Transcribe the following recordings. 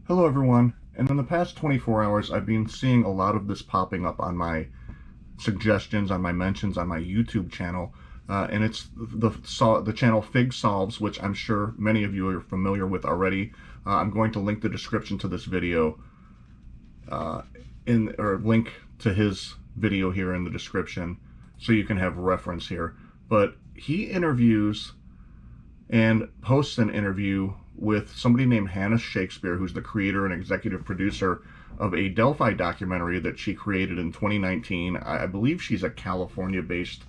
Hello everyone, and in the past 24 hours I've been seeing a lot of this popping up on my suggestions, on my mentions, on my YouTube channel, and it's the channel Fig Solves, which I'm sure many of you are familiar with already. I'm going to link the description to this video, or link to his video here in the description, so you can have reference here. But he interviews and posts an interview with somebody named Hannah Shakespeare, who's the creator and executive producer of a Delphi documentary that she created in 2019. I believe she's a California-based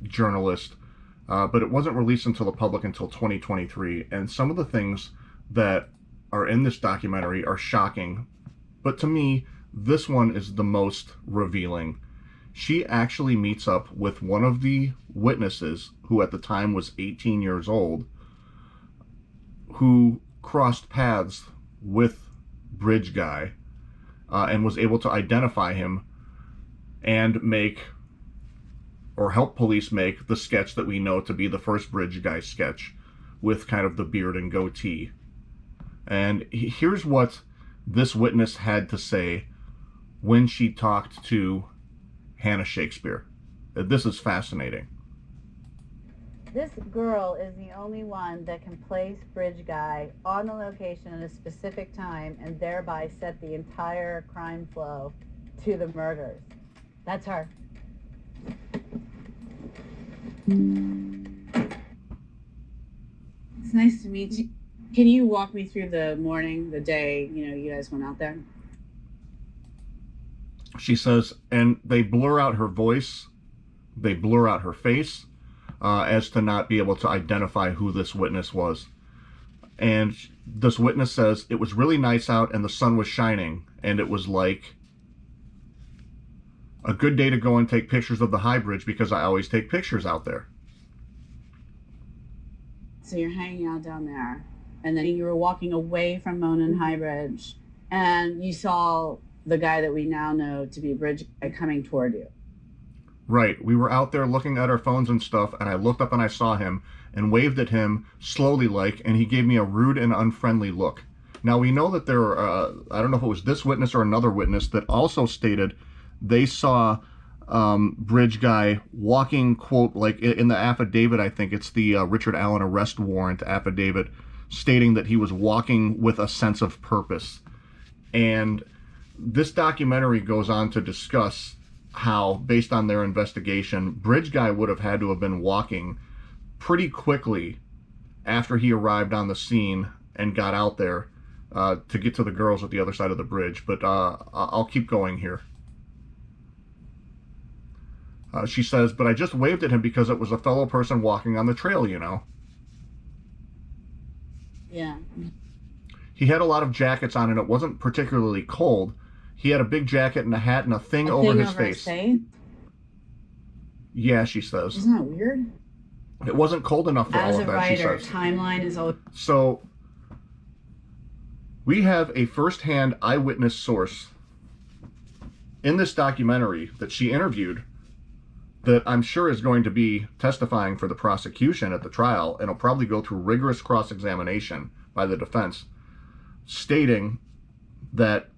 journalist, but it wasn't released until the public until 2023. And some of the things that are in this documentary are shocking, but to me, this one is the most revealing. She actually meets up with one of the witnesses, who at the time was 18 years old, who crossed paths with Bridge Guy, and was able to identify him and help police make the sketch that we know to be the first Bridge Guy sketch, with kind of the beard and goatee. And here's what this witness had to say when she talked to Hannah Shakespeare. This is fascinating. This girl is the only one that can place Bridge Guy on the location at a specific time and thereby set the entire crime flow to the murders. That's her. It's nice to meet you. Can you walk me through the morning, the day, you guys went out there? She says, and they blur out her voice, they blur out her face, as to not be able to identify who this witness was. And this witness says, it was really nice out and the sun was shining, and it was like a good day to go and take pictures of the High Bridge because I always take pictures out there. So you're hanging out down there, and then you were walking away from Monon High Bridge, and you saw the guy that we now know to be Bridge Guy coming toward you. Right. We were out there looking at our phones and stuff, and I looked up and I saw him and waved at him slowly and he gave me a rude and unfriendly look. Now, we know that there are, I don't know if it was this witness or another witness that also stated they saw Bridge Guy walking, quote, like in the affidavit, I think it's the Richard Allen arrest warrant affidavit, stating that he was walking with a sense of purpose. And this documentary goes on to discuss how, based on their investigation, Bridge Guy would have had to have been walking pretty quickly after he arrived on the scene and got out there to get to the girls at the other side of the bridge. But I'll keep going here. She says, but I just waved at him because it was a fellow person walking on the trail, Yeah. He had a lot of jackets on and it wasn't particularly cold. He had a big jacket and a hat and a thing over his face. Yeah, she says. Isn't that weird? It wasn't cold enough for all of that, she says. As a writer, timeline is always... So, we have a first-hand eyewitness source in this documentary that she interviewed that I'm sure is going to be testifying for the prosecution at the trial, and will probably go through rigorous cross-examination by the defense, stating that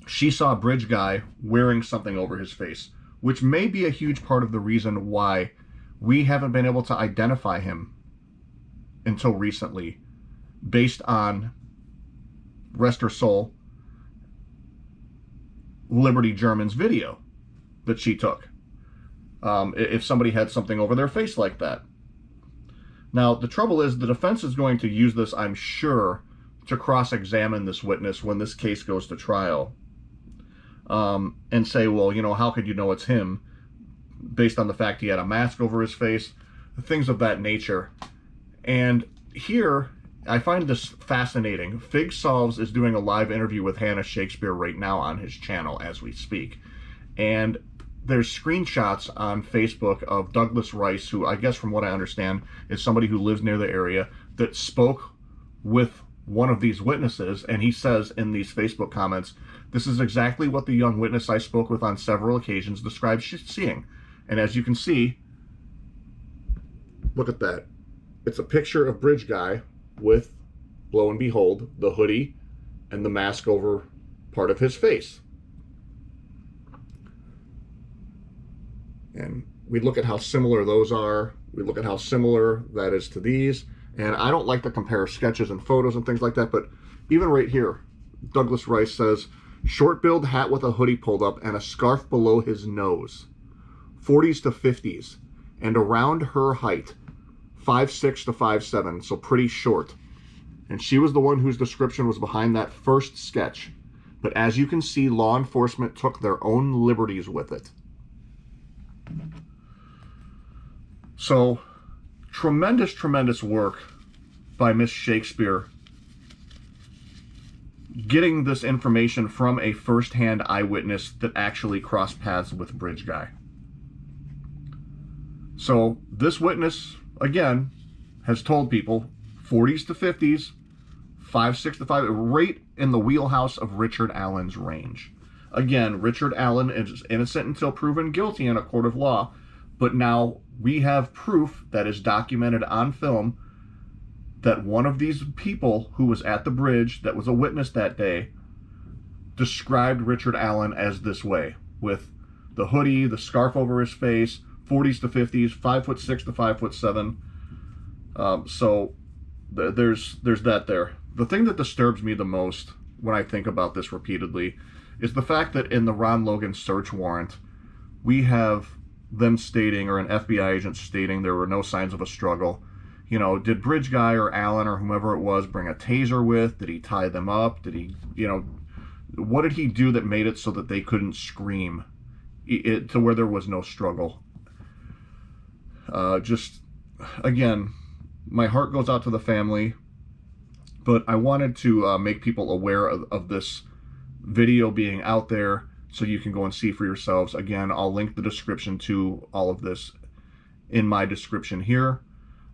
she saw Bridge Guy wearing something over his face, which may be a huge part of the reason why we haven't been able to identify him until recently, based on, rest her soul, Liberty German's video that she took. If somebody had something over their face like that. Now, the trouble is, the defense is going to use this, I'm sure, to cross-examine this witness when this case goes to trial. And say, well, how could you know it's him based on the fact he had a mask over his face, things of that nature. And here, I find this fascinating. Fig Solves is doing a live interview with Hannah Shakespeare right now on his channel as we speak. And there's screenshots on Facebook of Douglas Rice, who I guess from what I understand is somebody who lives near the area, that spoke with one of these witnesses, and he says in these Facebook comments, this is exactly what the young witness I spoke with on several occasions described seeing. And as you can see, look at that. It's a picture of Bridge Guy with, lo and behold, the hoodie and the mask over part of his face. And we look at how similar those are. We look at how similar that is to these. And I don't like to compare sketches and photos and things like that, but even right here, Douglas Rice says, short-billed hat with a hoodie pulled up and a scarf below his nose. 40s to 50s. And around her height, 5'6" to 5'7", so pretty short. And she was the one whose description was behind that first sketch. But as you can see, law enforcement took their own liberties with it. So, tremendous, tremendous work by Miss Shakespeare getting this information from a first-hand eyewitness that actually crossed paths with Bridge Guy. So, this witness, again, has told people 40s to 50s, 5'6" to 5", right in the wheelhouse of Richard Allen's range. Again, Richard Allen is innocent until proven guilty in a court of law, but now we have proof that is documented on film that one of these people who was at the bridge, that was a witness that day, described Richard Allen as this way, with the hoodie, the scarf over his face, 40s to 50s, 5'6" to 5'7". So there's that there. The thing that disturbs me the most when I think about this repeatedly is the fact that in the Ron Logan search warrant, we have them stating, or an FBI agent stating, there were no signs of a struggle. You know, did Bridge Guy or Allen or whomever it was bring a taser with? Did he tie them up? Did he, what did he do that made it so that they couldn't scream to where there was no struggle? Just, again, my heart goes out to the family, but I wanted to make people aware of this video being out there so you can go and see for yourselves. Again, I'll link the description to all of this in my description here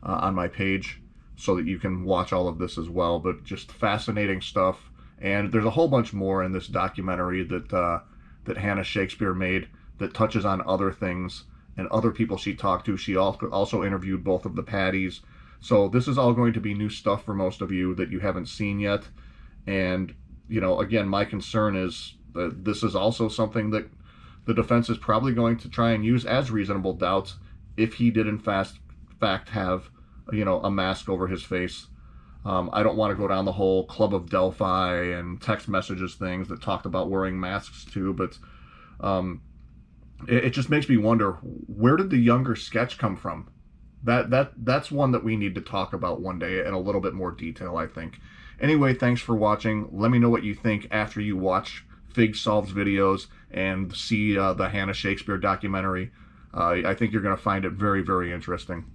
on my page so that you can watch all of this as well. But just fascinating stuff. And there's a whole bunch more in this documentary that Hannah Shakespeare made that touches on other things and other people she talked to. She also interviewed both of the Patties. So this is all going to be new stuff for most of you that you haven't seen yet. And, again, my concern is that this is also something that the defense is probably going to try and use as reasonable doubt if he did in fact have, a mask over his face. I don't want to go down the whole Club of Delphi and text messages things that talked about wearing masks too, but it just makes me wonder, where did the younger sketch come from? That's one that we need to talk about one day in a little bit more detail, I think. Anyway, thanks for watching. Let me know what you think after you watch Fig Solves videos and see the Hannah Shakespeare documentary. I think you're going to find it very, very interesting.